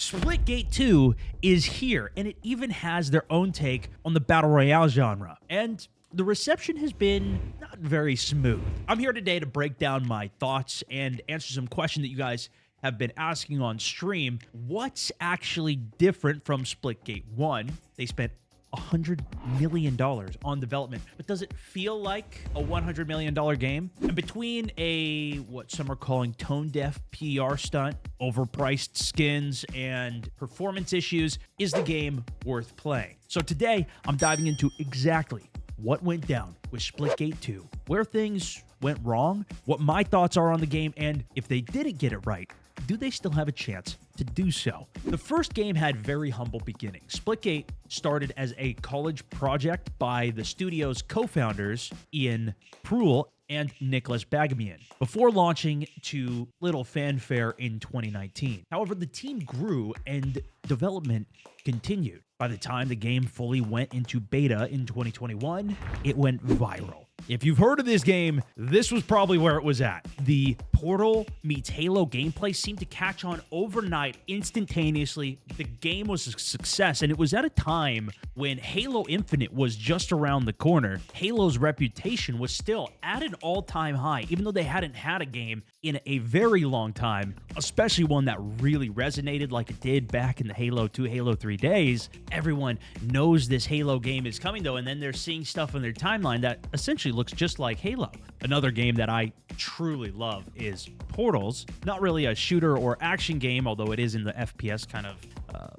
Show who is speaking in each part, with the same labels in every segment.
Speaker 1: Splitgate 2 is here, and it even has their own take on the Battle Royale genre. And the reception has been not very smooth. I'm here today to break down my thoughts and answer some questions that you guys have been asking on stream. What's actually different from Splitgate 1? They spent $100 million on development, but does it feel like a $100 million game? And between a, what some are calling tone-deaf PR stunt, overpriced skins, and performance issues, is the game worth playing? So today, I'm diving into exactly what went down with Splitgate 2, where things went wrong, what my thoughts are on the game, and if they didn't get it right, do they still have a chance to do so? The first game had very humble beginnings. Splitgate started as a college project by the studio's co-founders, Ian Proul and Nicholas Bagamian, before launching to little fanfare in 2019. However, the team grew and development continued. By the time the game fully went into beta in 2021, it went viral. If you've heard of this game, this was probably where it was at. The Portal meets Halo gameplay seemed to catch on overnight, instantaneously. The game was a success, and it was at a time when Halo Infinite was just around the corner. Halo's reputation was still at an all-time high, even though they hadn't had a game in a very long time, especially one that really resonated like it did back in the Halo 2, Halo 3 days. Everyone knows this Halo game is coming, though, and then they're seeing stuff on their timeline that essentially looks just like Halo. Another game that I truly love is Portals. Not really a shooter or action game, although it is in the FPS kind of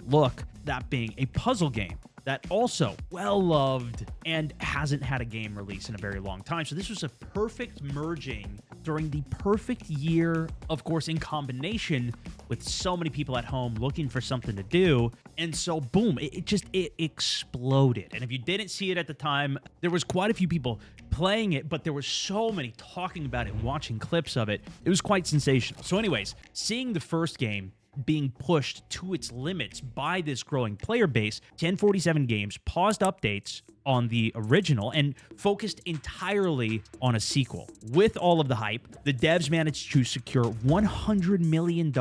Speaker 1: look, that being a puzzle game that also well-loved and hasn't had a game release in a very long time. So this was a perfect merging during the perfect year, of course, in combination with so many people at home looking for something to do. And so, boom, it exploded. And if you didn't see it at the time, there was quite a few people playing it, but there were so many talking about it and watching clips of it. It was quite sensational. So anyways, seeing the first game being pushed to its limits by this growing player base, 1047 Games paused updates on the original and focused entirely on a sequel. With all of the hype, the devs managed to secure $100 million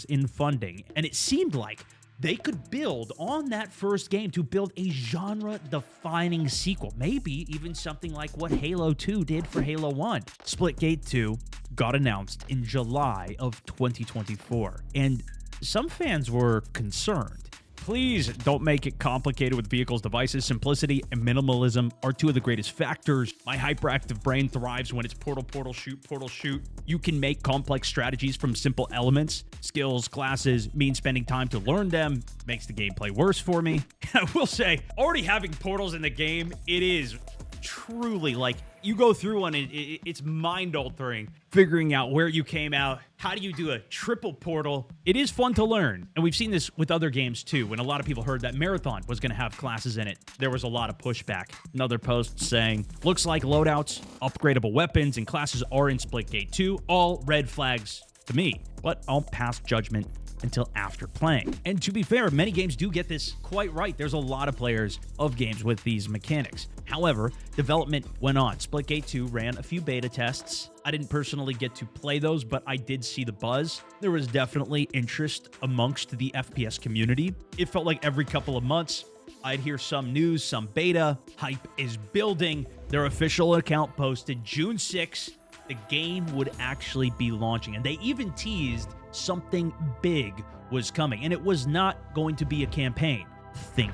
Speaker 1: in funding, and it seemed like they could build on that first game to build a genre-defining sequel, maybe even something like what Halo 2 did for Halo 1. Splitgate 2 got announced in July of 2024, and some fans were concerned. Please don't make it complicated with vehicles, devices. Simplicity and minimalism are two of the greatest factors. My hyperactive brain thrives when it's portal, portal, shoot, portal, shoot. You can make complex strategies from simple elements. Skills, classes, mean spending time to learn them makes the gameplay worse for me. I will say, already having portals in the game, it is truly like you go through one and it's mind-altering figuring out where you came out. How do you do a triple portal? It is fun to learn, and we've seen this with other games too. When a lot of people heard that Marathon was going to have classes in it, there was a lot of pushback. Another post saying, looks like loadouts, upgradable weapons, and classes are in Splitgate 2. All red flags to me, but I'll pass judgment until after playing. And to be fair, many games do get this quite right. There's a lot of players of games with these mechanics. However, development went on. Splitgate 2 ran a few beta tests. I didn't personally get to play those, but I did see the buzz. There was definitely interest amongst the FPS community. It felt like every couple of months, I'd hear some news, some beta. Hype is building. Their official account posted June 6th, the game would actually be launching. And they even teased something big was coming. And it was not going to be a campaign. Think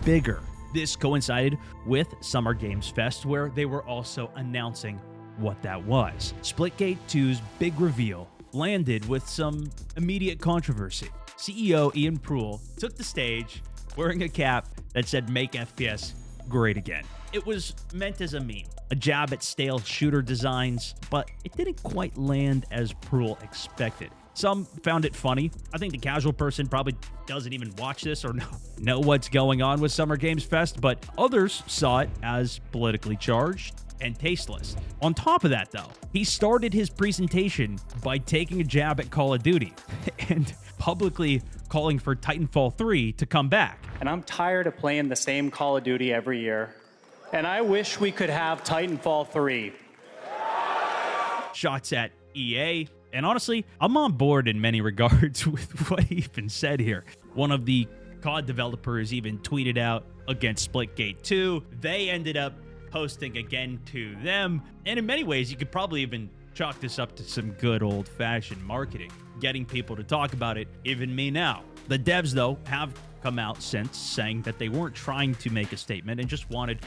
Speaker 1: bigger. This coincided with Summer Games Fest, where they were also announcing what that was. Splitgate 2's big reveal landed with some immediate controversy. CEO Ian Proul took the stage wearing a cap that said, "Make FPS great again." It was meant as a meme, a jab at stale shooter designs, but it didn't quite land as Proul expected. Some found it funny. I think the casual person probably doesn't even watch this or know what's going on with Summer Games Fest, but others saw it as politically charged and tasteless. On top of that, though, he started his presentation by taking a jab at Call of Duty and publicly calling for Titanfall 3 to come back.
Speaker 2: And I'm tired of playing the same Call of Duty every year. And I wish we could have Titanfall 3.
Speaker 1: Shots at EA And honestly, I'm on board in many regards with what he even said here. One of the COD developers even tweeted out against Splitgate 2. They ended up posting again to them. And in many ways, you could probably even chalk this up to some good old-fashioned marketing, getting people to talk about it, even me now. The devs, though, have come out since saying that they weren't trying to make a statement and just wanted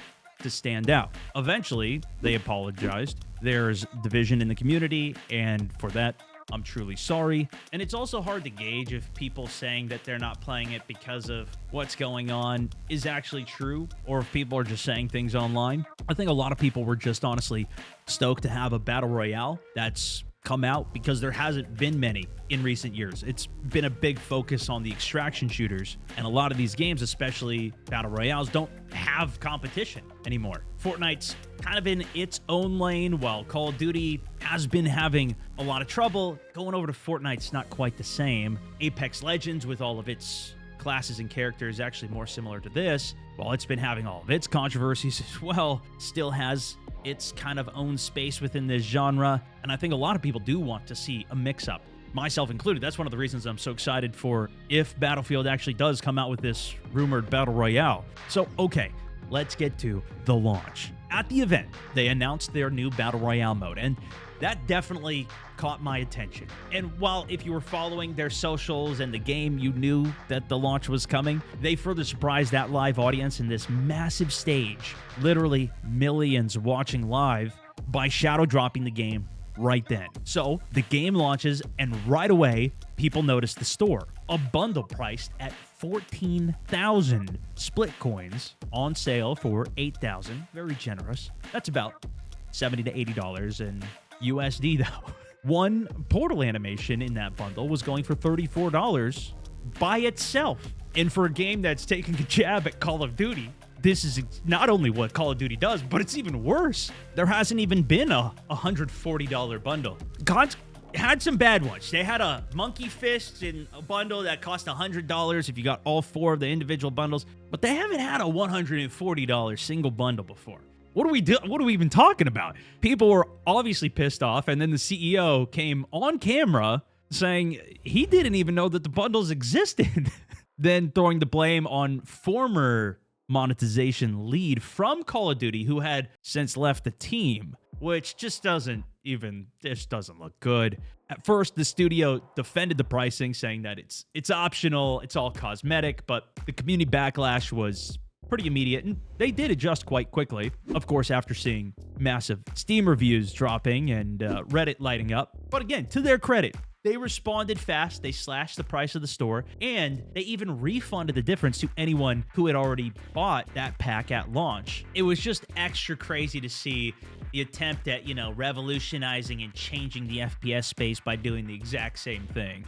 Speaker 1: to stand out. Eventually, they apologized. There's division in the community, and for that, I'm truly sorry. And it's also hard to gauge if people saying that they're not playing it because of what's going on is actually true, or if people are just saying things online. I think a lot of people were just honestly stoked to have a battle royale that's come out because there hasn't been many in recent years. It's been a big focus on the extraction shooters, and a lot of these games, especially battle royales, don't have competition anymore. Fortnite's kind of in its own lane, while Call of Duty has been having a lot of trouble. Going over to Fortnite's not quite the same. Apex Legends, with all of its classes and characters, actually more similar to this, while it's been having all of its controversies as well, still has its kind of own space within this genre. And I think a lot of people do want to see a mix-up, myself included. That's one of the reasons I'm so excited for if Battlefield actually does come out with this rumored battle royale. So, okay, let's get to the launch. At the event, they announced their new battle royale mode, and that definitely caught my attention. And while if you were following their socials and the game, you knew that the launch was coming, they further surprised that live audience in this massive stage, literally millions watching live, by shadow dropping the game right then. So the game launches, and right away, people notice the store. A bundle priced at 14,000 split coins on sale for 8,000. Very generous. That's about $70 to $80 in USD though. One portal animation in that bundle was going for $34 by itself. And for a game that's taking a jab at Call of Duty, this is not only what Call of Duty does, but it's even worse. There hasn't even been a $140 bundle. God's had some bad ones. They had a Monkey Fist in a bundle that cost $100 if you got all 4 of the individual bundles, but they haven't had a $140 single bundle before. What are we even talking about? People were obviously pissed off, and then the CEO came on camera saying he didn't even know that the bundles existed. Then throwing the blame on former monetization lead from Call of Duty, who had since left the team, which just doesn't look good. At first, the studio defended the pricing, saying that it's optional, it's all cosmetic, but the community backlash was pretty immediate, and they did adjust quite quickly. Of course, after seeing massive Steam reviews dropping and Reddit lighting up. But again, to their credit, they responded fast, they slashed the price of the store, and they even refunded the difference to anyone who had already bought that pack at launch. It was just extra crazy to see the attempt at, revolutionizing and changing the FPS space by doing the exact same thing.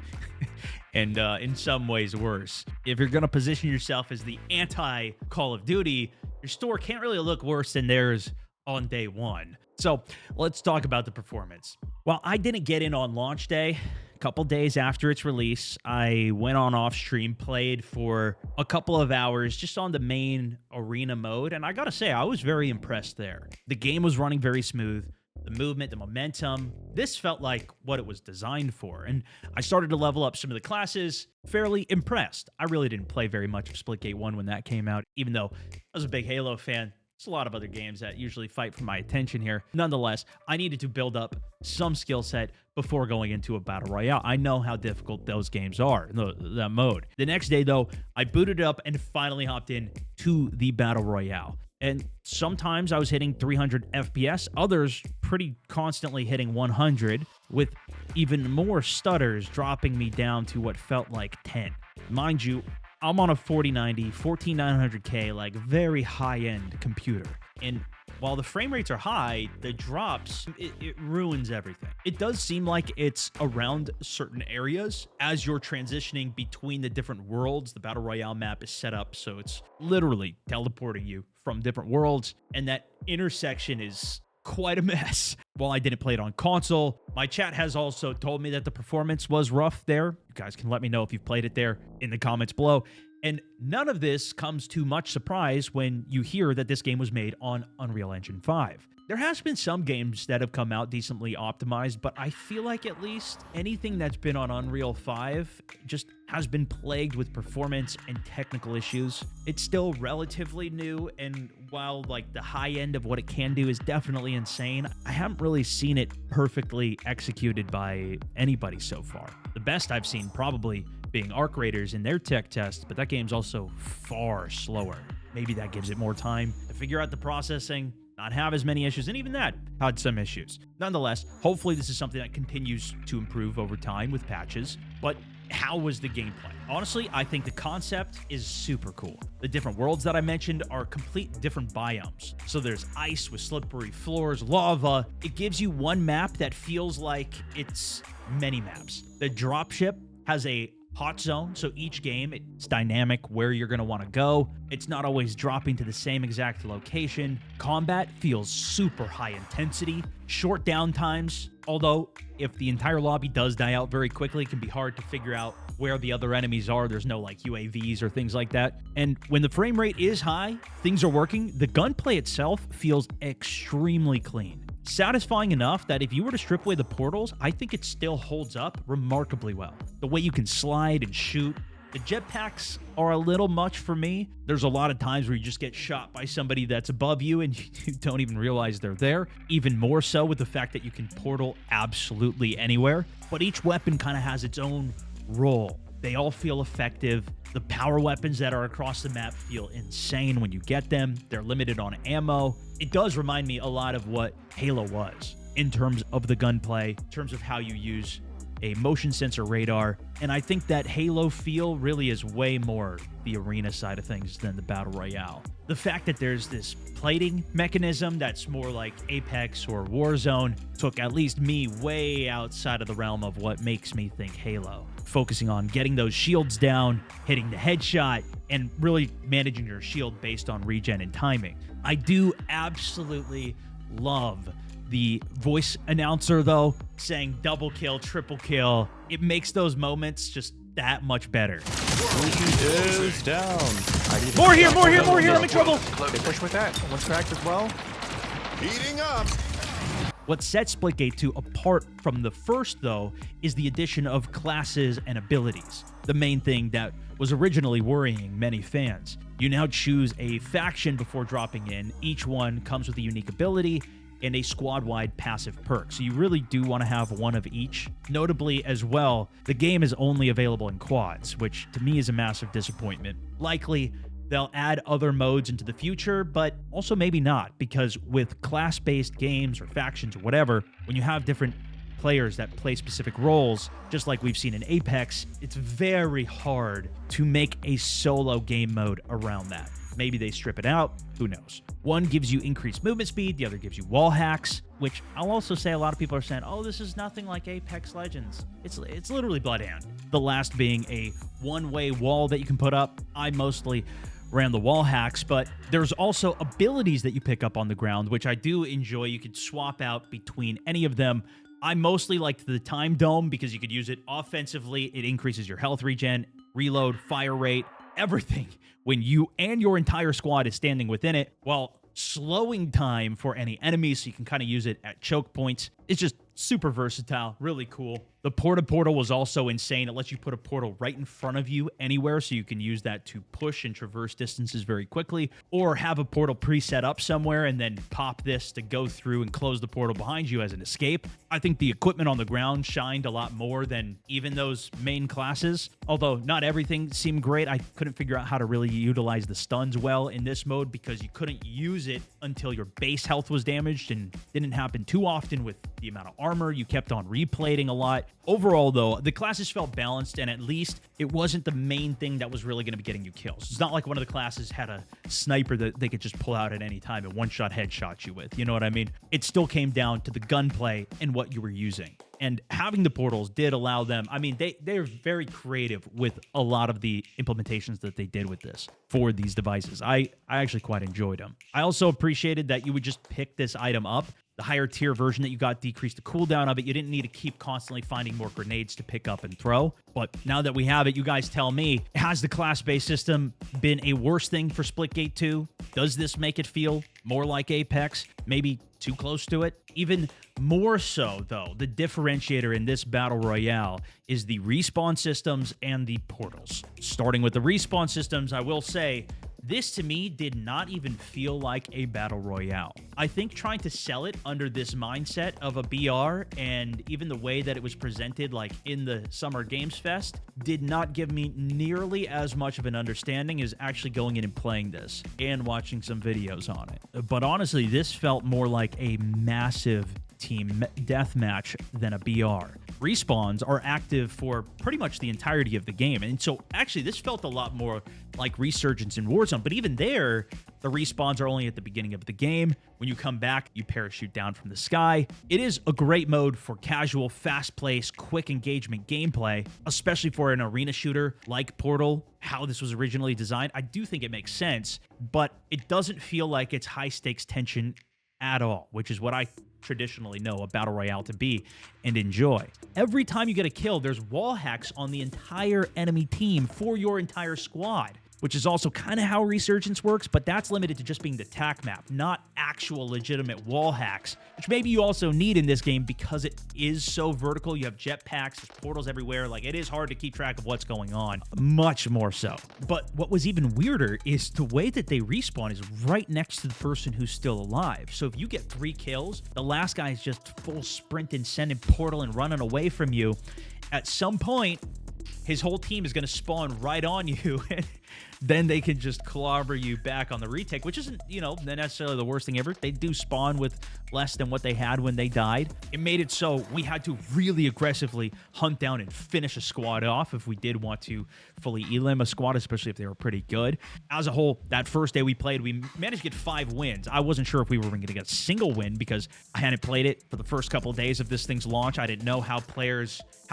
Speaker 1: And in some ways worse. If you're going to position yourself as the anti-Call of Duty, your store can't really look worse than theirs on day one. So let's talk about the performance. While I didn't get in on launch day, a couple days after its release, I went on off stream, played for a couple of hours just on the main arena mode, and I gotta say, I was very impressed there. The game was running very smooth. The movement, the momentum, this felt like what it was designed for. And I started to level up some of the classes, fairly impressed. I really didn't play very much of Splitgate 1 when that came out, even though I was a big Halo fan. There's a lot of other games that usually fight for my attention here. Nonetheless, I needed to build up some skill set before going into a battle royale. I know how difficult those games are, that mode. The next day, though, I booted it up and finally hopped in to the battle royale. And sometimes I was hitting 300 FPS, others pretty constantly hitting 100, with even more stutters dropping me down to what felt like 10. Mind you, I'm on a 4090, 14900K, like very high-end computer. And while the frame rates are high, the drops, it ruins everything. It does seem like it's around certain areas as you're transitioning between the different worlds. The Battle Royale map is set up so it's literally teleporting you from different worlds, and that intersection is quite a mess. While I didn't play it on console, my chat has also told me that the performance was rough there. You guys can let me know if you've played it there in the comments below. And none of this comes to much surprise when you hear that this game was made on Unreal Engine 5. There has been some games that have come out decently optimized, but I feel like at least anything that's been on Unreal 5 just has been plagued with performance and technical issues. It's still relatively new, and while like the high end of what it can do is definitely insane, I haven't really seen it perfectly executed by anybody so far. The best I've seen probably being Arc Raiders in their tech test, but that game's also far slower. Maybe that gives it more time to figure out the processing, not have as many issues, and even that had some issues. Nonetheless, hopefully this is something that continues to improve over time with patches, but how was the gameplay? Honestly, I think the concept is super cool. The different worlds that I mentioned are complete different biomes. So there's ice with slippery floors, lava. It gives you one map that feels like it's many maps. The dropship has a hot zone, so each game, it's dynamic where you're going to want to go. It's not always dropping to the same exact location. Combat feels super high intensity, short downtimes, although if the entire lobby does die out very quickly, it can be hard to figure out where the other enemies are. There's no like UAVs or things like that. And when the frame rate is high, things are working, the gunplay itself feels extremely clean. Satisfying enough that if you were to strip away the portals, I think it still holds up remarkably well. The way you can slide and shoot. The jetpacks are a little much for me. There's a lot of times where you just get shot by somebody that's above you and you don't even realize they're there. Even more so with the fact that you can portal absolutely anywhere. But each weapon kind of has its own role. They all feel effective. The power weapons that are across the map feel insane when you get them. They're limited on ammo. It does remind me a lot of what Halo was in terms of the gunplay, in terms of how you use a motion sensor radar. And I think that Halo feel really is way more the arena side of things than the Battle Royale. The fact that there's this plating mechanism that's more like Apex or Warzone took at least me way outside of the realm of what makes me think Halo. Focusing on getting those shields down, hitting the headshot, and really managing your shield based on regen and timing. I do absolutely love the voice announcer, though, saying double kill, triple kill. It makes those moments just that much better.
Speaker 3: He is down.
Speaker 1: More here, I'm in trouble.
Speaker 3: They push with that. One's cracked as well.
Speaker 4: Heating up.
Speaker 1: What sets Splitgate 2 apart from the first, though, is the addition of classes and abilities. The main thing that was originally worrying many fans. You now choose a faction before dropping in. Each one comes with a unique ability and a squad-wide passive perk. So you really do want to have one of each. Notably as well, the game is only available in quads, which to me is a massive disappointment. Likely, they'll add other modes into the future, but also maybe not, because with class-based games or factions or whatever, when you have different players that play specific roles, just like we've seen in Apex, it's very hard to make a solo game mode around that. Maybe they strip it out, who knows. One gives you increased movement speed, the other gives you wall hacks, which I'll also say a lot of people are saying, oh, this is nothing like Apex Legends. It's literally Bloodhound. The last being a one-way wall that you can put up. I mostly ran the wall hacks, but there's also abilities that you pick up on the ground, which I do enjoy. You could swap out between any of them. I mostly liked the Time Dome because you could use it offensively. It increases your health regen, reload, fire rate, everything when you and your entire squad is standing within it, while slowing time for any enemies so you can kind of use it at choke points. It's just super versatile, really cool. The portal was also insane. It lets you put a portal right in front of you anywhere, so you can use that to push and traverse distances very quickly, or have a portal preset up somewhere and then pop this to go through and close the portal behind you as an escape. I think the equipment on the ground shined a lot more than even those main classes, although not everything seemed great. I couldn't figure out how to really utilize the stuns well in this mode because you couldn't use it until your base health was damaged, and didn't happen too often with the amount of armor. You kept on replating a lot. Overall, though, the classes felt balanced, and at least it wasn't the main thing that was really going to be getting you kills. It's not like one of the classes had a sniper that they could just pull out at any time and one-shot headshot you with. You know what I mean? It still came down to the gunplay and what you were using. And having the portals did allow them, I mean, they're very creative with a lot of the implementations that they did with this for these devices. I actually quite enjoyed them. I also appreciated that you would just pick this item up the higher tier version that you got decreased the cooldown of it. You didn't need to keep constantly finding more grenades to pick up and throw. But now that we have it, you guys tell me, has the class-based system been a worse thing for Splitgate 2? Does this make it feel more like Apex? Maybe too close to it? Even more so, though, the differentiator in this Battle Royale is the respawn systems and the portals. Starting with the respawn systems, I will say, this to me did not even feel like a Battle Royale. I think trying to sell it under this mindset of a BR and even the way that it was presented like in the Summer Games Fest did not give me nearly as much of an understanding as actually going in and playing this and watching some videos on it. But honestly, this felt more like a massive team deathmatch than a BR. Respawns are active for pretty much the entirety of the game, and so actually this felt a lot more like Resurgence in Warzone, but even there, the respawns are only at the beginning of the game. When you come back, you parachute down from the sky. It is a great mode for casual, fast-paced, quick engagement gameplay, especially for an arena shooter like Portal, how this was originally designed. I do think it makes sense, but it doesn't feel like it's high-stakes tension at all, which is what I traditionally know a Battle Royale to be and enjoy. Every time you get a kill, there's wall hacks on the entire enemy team for your entire squad, which is also kind of how Resurgence works, but that's limited to just being the tac map, not actual legitimate wall hacks, which maybe you also need in this game because it is so vertical. You have jetpacks, there's portals everywhere. Like, it is hard to keep track of what's going on, much more so. But what was even weirder is the way that they respawn is right next to the person who's still alive. So if you get 3 kills, the last guy is just full sprint and sending portal and running away from you. At some point, his whole team is going to spawn right on you, and then they can just clobber you back on the retake, which isn't, you know, necessarily the worst thing ever. They do spawn with less than what they had when they died. It made it so we had to really aggressively hunt down and finish a squad off if we did want to fully elim a squad, especially if they were pretty good. As a whole, that first day we played, we managed to get 5 wins. I wasn't sure if we were going to get a single win because I hadn't played it for the first couple of days of this thing's launch. I didn't know how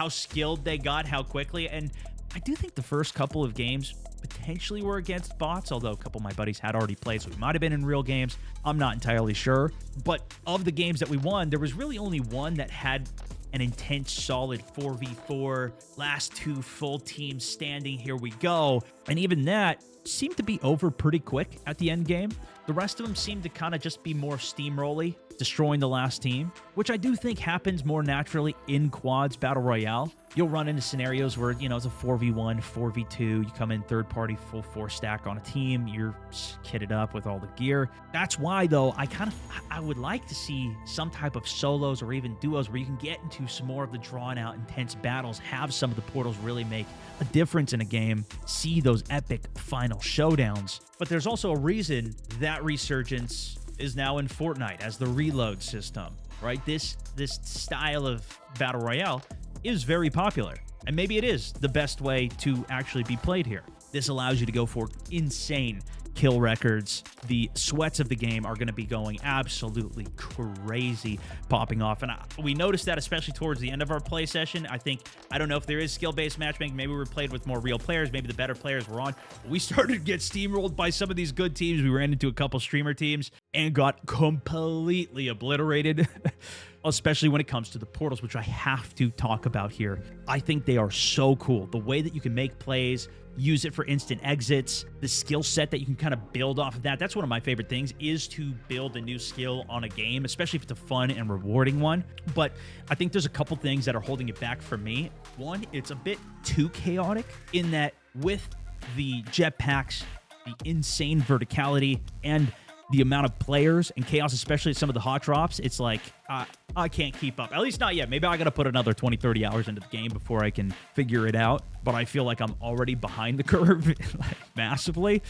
Speaker 1: skilled they got, how quickly, and I do think the first couple of games potentially were against bots, although a couple of my buddies had already played, so it might have been in real games. I'm not entirely sure. But of the games that we won, there was really only one that had an intense, solid 4v4, last 2 full teams standing, here we go. And even that seemed to be over pretty quick at the end game. The rest of them seemed to kind of just be more steamrolly, destroying the last team, which I do think happens more naturally in quads Battle Royale. You'll run into scenarios where, you know, it's a 4v1, 4v2, you come in third party, full 4 stack on a team, you're kitted up with all the gear. That's why, though, I would like to see some type of solos or even duos where you can get into some more of the drawn out, intense battles, have some of the portals really make a difference in a game, see those epic final showdowns. But there's also a reason that Resurgence is now in Fortnite as the reload system, right? This style of Battle Royale is very popular, and maybe it is the best way to actually be played here. This allows you to go for insane kill records. The sweats of the game are going to be going absolutely crazy, popping off. And we noticed that especially towards the end of our play session. I don't know if there is skill-based matchmaking. Maybe we were played with more real players. Maybe the better players were on. We started to get steamrolled by some of these good teams. We ran into a couple streamer teams and got completely obliterated, especially when it comes to the portals, which I have to talk about here. I think they are so cool. The way that you can make plays, use it for instant exits, the skill set that you can kind of build off of that. That's one of my favorite things, is to build a new skill on a game, especially if it's a fun and rewarding one. But I think there's a couple things that are holding it back for me. One, it's a bit too chaotic in that with the jetpacks, the insane verticality, and the amount of players and chaos, especially at some of the hot drops, it's like, I can't keep up. At least not yet. Maybe I got to put another 20, 30 hours into the game before I can figure it out. But I feel like I'm already behind the curve like, massively,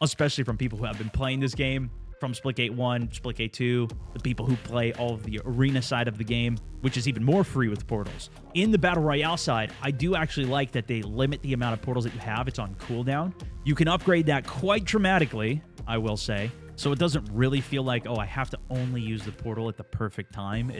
Speaker 1: especially from people who have been playing this game from Splitgate 1, Splitgate 2, the people who play all of the arena side of the game, which is even more free with portals. In the Battle Royale side, I do actually like that they limit the amount of portals that you have. It's on cooldown. You can upgrade that quite dramatically, I will say. So it doesn't really feel like, oh, I have to only use the portal at the perfect time.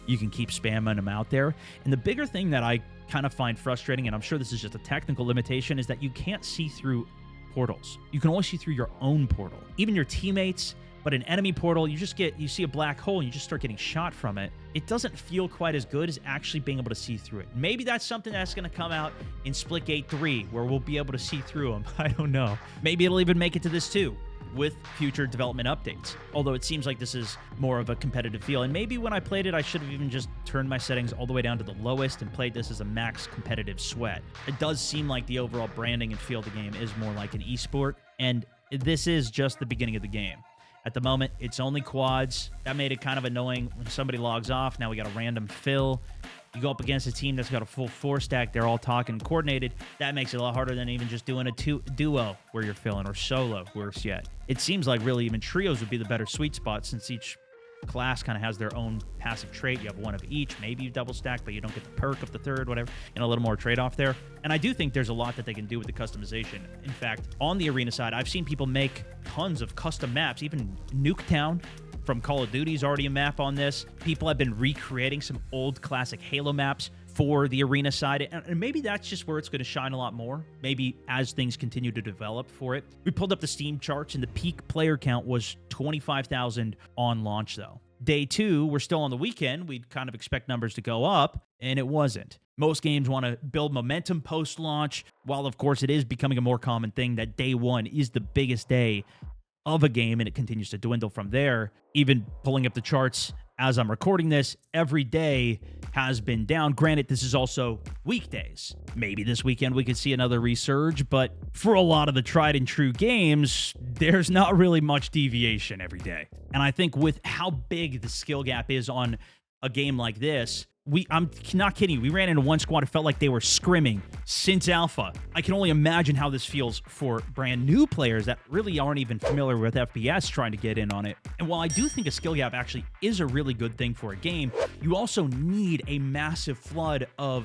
Speaker 1: You can keep spamming them out there. And the bigger thing that I kind of find frustrating, and I'm sure this is just a technical limitation, is that you can't see through portals. You can only see through your own portal. Even your teammates But an enemy portal, you see a black hole and you just start getting shot from it. It doesn't feel quite as good as actually being able to see through it. Maybe that's something that's going to come out in Splitgate 3, where we'll be able to see through them. I don't know. Maybe it'll even make it to this too, with future development updates. Although it seems like this is more of a competitive feel. And maybe when I played it, I should have even just turned my settings all the way down to the lowest and played this as a max competitive sweat. It does seem like the overall branding and feel of the game is more like an esport, and this is just the beginning of the game. At the moment, it's only quads. That made it kind of annoying when somebody logs off. Now we got a random fill. You go up against a team that's got a full 4-stack. They're all talking coordinated. That makes it a lot harder than even just doing a duo where you're filling, or solo, worse yet. It seems like really even trios would be the better sweet spot, since each class kind of has their own passive trait. You have one of each. Maybe you double stack, but you don't get the perk of the third, whatever, and a little more trade-off there. And I do think there's a lot that they can do with the customization. In fact, on the arena side, I've seen people make tons of custom maps. Even Nuketown from Call of Duty is already a map on this. People have been recreating some old classic Halo maps for the arena side, and maybe that's just where it's going to shine a lot more, maybe as things continue to develop for it. We pulled up the Steam charts, and the peak player count was 25,000 on launch, though. Day 2, we're still on the weekend. We'd kind of expect numbers to go up, and it wasn't. Most games want to build momentum post-launch, while, of course, it is becoming a more common thing that day 1 is the biggest day of a game, and it continues to dwindle from there. Even pulling up the charts as I'm recording this, every day has been down. Granted, this is also weekdays. Maybe this weekend we could see another resurge, but for a lot of the tried and true games, there's not really much deviation every day. And I think with how big the skill gap is on a game like this, I'm not kidding. We ran into one squad. It felt like they were scrimming since alpha. I can only imagine how this feels for brand new players that really aren't even familiar with FPS trying to get in on it. And while I do think a skill gap actually is a really good thing for a game, you also need a massive flood of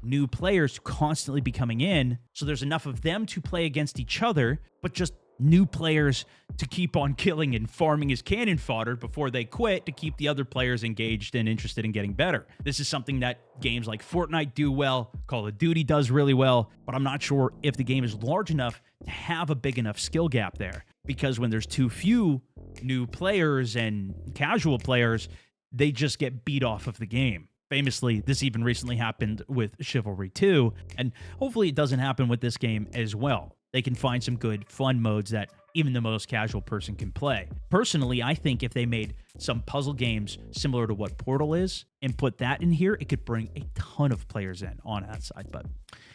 Speaker 1: new players to constantly be coming in, so there's enough of them to play against each other, but just new players to keep on killing and farming as cannon fodder before they quit, to keep the other players engaged and interested in getting better. This is something that games like Fortnite do well, Call of Duty does really well, but I'm not sure if the game is large enough to have a big enough skill gap there, because when there's too few new players and casual players, they just get beat off of the game. Famously, this even recently happened with Chivalry 2, and hopefully it doesn't happen with this game as well. They can find some good fun modes that even the most casual person can play. Personally, I think if they made some puzzle games similar to what Portal is and put that in here, it could bring a ton of players in on that side. But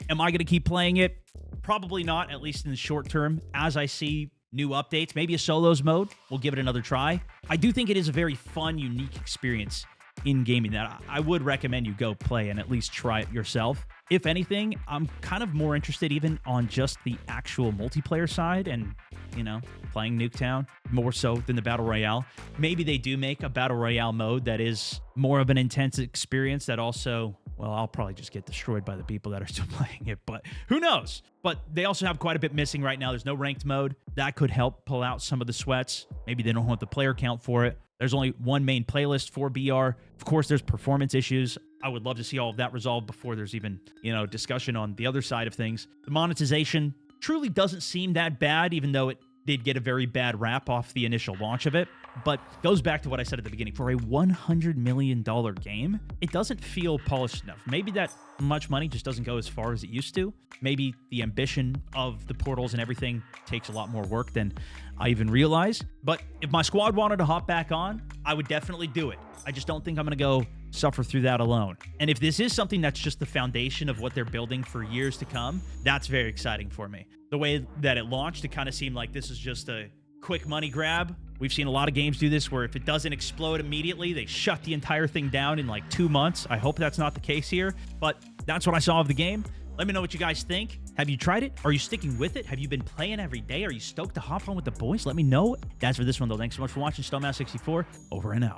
Speaker 1: am I going to keep playing it? Probably not, at least in the short term. As I see new updates, maybe a solos mode, we'll give it another try. I do think it is a very fun, unique experience in gaming that I would recommend you go play and at least try it yourself. If anything, I'm kind of more interested even on just the actual multiplayer side and, you know, playing Nuketown more so than the Battle Royale. Maybe they do make a Battle Royale mode that is more of an intense experience that also, well, I'll probably just get destroyed by the people that are still playing it, but who knows? But they also have quite a bit missing right now. There's no ranked mode. That could help pull out some of the sweats. Maybe they don't want the player count for it. There's only one main playlist for BR. Of course, there's performance issues. I would love to see all of that resolved before there's even, discussion on the other side of things. The monetization truly doesn't seem that bad, even though it did get a very bad rap off the initial launch of it. But goes back to what I said at the beginning. For a $100 million game, it doesn't feel polished enough. Maybe that much money just doesn't go as far as it used to. Maybe the ambition of the portals and everything takes a lot more work than I even realized. But if my squad wanted to hop back on, I would definitely do it. I just don't think I'm going to go suffer through that alone. And if this is something that's just the foundation of what they're building for years to come, that's very exciting for me. The way that it launched, it kind of seemed like this is just a quick money grab. We've seen a lot of games do this where if it doesn't explode immediately, they shut the entire thing down in like 2 months. I hope that's not the case here, but that's what I saw of the game. Let me know what you guys think. Have you tried it? Are you sticking with it? Have you been playing every day? Are you stoked to hop on with the boys? Let me know. That's for this one, though. Thanks so much for watching. Stonemouse64, over and out.